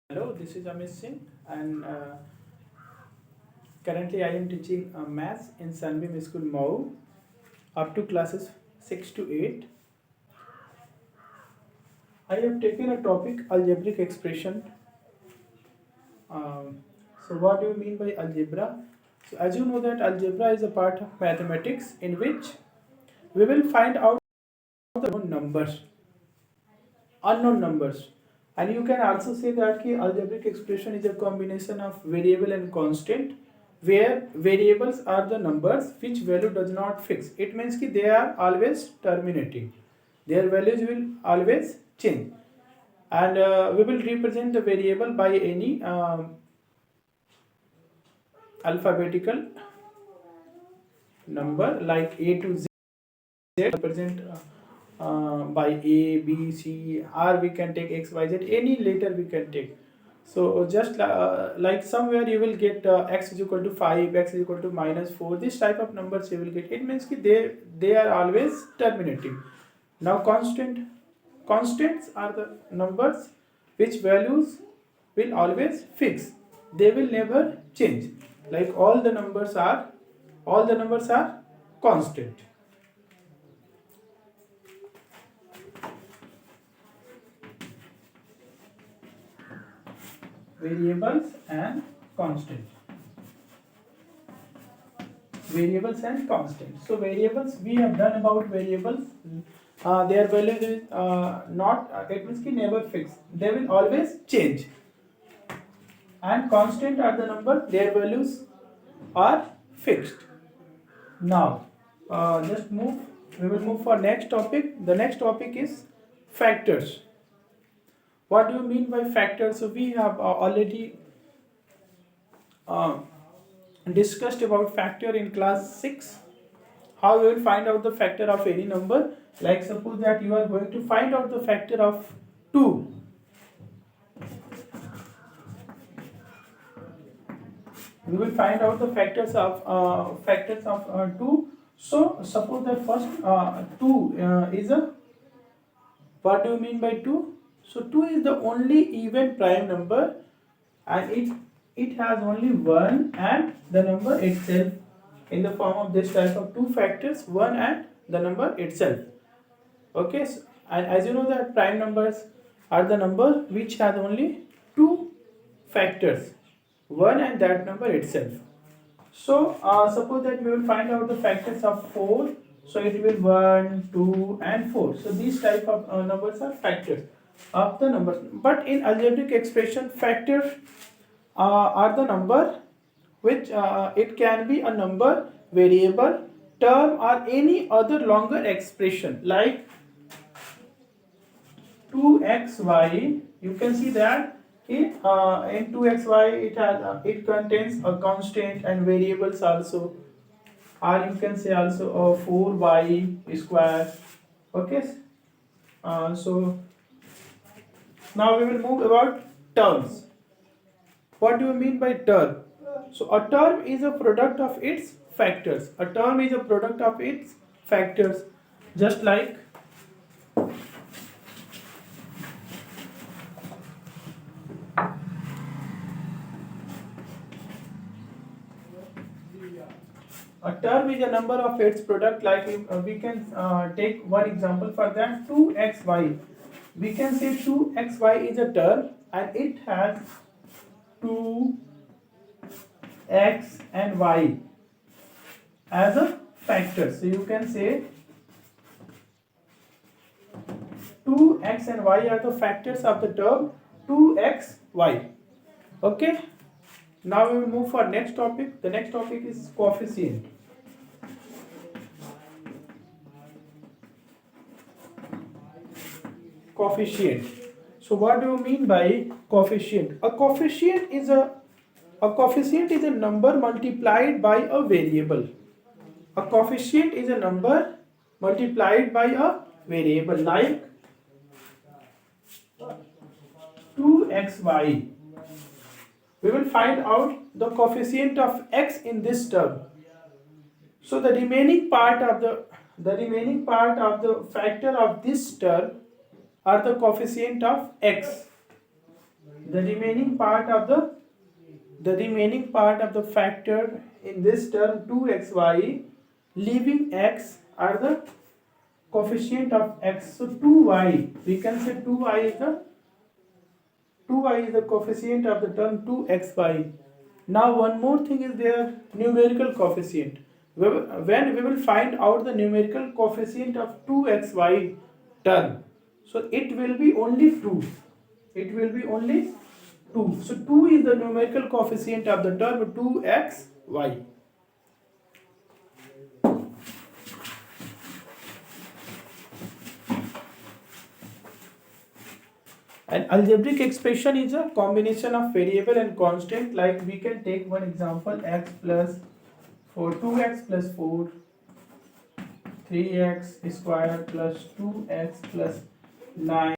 Hello, this is Amit Singh, and currently I am teaching maths in Sunbeam School Mau up to classes 6 to 8. I have taken a topic algebraic expression. Um, so, what do you mean by algebra? So, as you know, that algebra is a part of mathematics in which we will find out the unknown numbers, and you can also say that ki algebraic expression is a combination of variable and constant, where variables are the numbers which value does not fix. It means ki they are always terminating, their values will always change, and we will represent the variable by any alphabetical number like a to z. Represent by A, B, C, or we can take X, Y, Z, any letter we can take. So just like somewhere you will get X is equal to 5, X is equal to -4, this type of numbers you will get. It means ki they are always terminating. Now constants are the numbers which values will always fix. They will never change. Like all the numbers are constant. Variables and constant. Variables and constant. So variables, we have done about variables. Their value is not, it means ki never fixed, they will always change. And constant are the number, their values are fixed. Now just move, we will move for next topic. The next topic is factors. What do you mean by factors? So we have already uh, discussed about factor in class 6. How you will find out the factor of any number. Like suppose that you are going to find out the factor of 2. We will find out the factors of 2. So suppose that first 2 is a, what do you mean by 2? So 2 is the only even prime number, and it has only 1 and the number itself, in the form of this type of two factors, 1 and the number itself. Okay, so, and as you know that prime numbers are the number which has only two factors, 1 and that number itself. So suppose that we will find out the factors of 4. So it will 1, 2 and 4. So these type of numbers are factors of the numbers. But in algebraic expression, factors are the number which it can be a number, variable, term, or any other longer expression like 2xy. You can see that in 2xy it contains a constant and variables also, or you can say also a 4y square. Okay, so now we will move about terms. What do you mean by term? So a term is a product of its factors. A term is a product of its factors. Just like a term is a number of its product. Like we can take one example for that, 2xy. We can say 2xy is a term and it has 2 x and y as a factor. So you can say 2x and y are the factors of the term 2xy. Okay, now we will move for next topic. The next topic is coefficient. Coefficient. So what do you mean by coefficient? A coefficient is a number multiplied by a variable. A coefficient is a number multiplied by a variable, like 2xy. We will find out the coefficient of x in this term. So the remaining part of the factor of this term are the coefficient of x. the remaining part of the factor in this term 2xy, leaving x are the coefficient of x. So 2y, we can say 2y is the coefficient of the term 2xy. Now one more thing is there, numerical coefficient. When we will find out the numerical coefficient of 2xy term, so it will be only 2. It will be only 2. So 2 is the numerical coefficient of the term 2xy. An algebraic expression is a combination of variable and constant. Like we can take one example, x plus 4, 2x plus 4, 3x square plus 2x plus 9.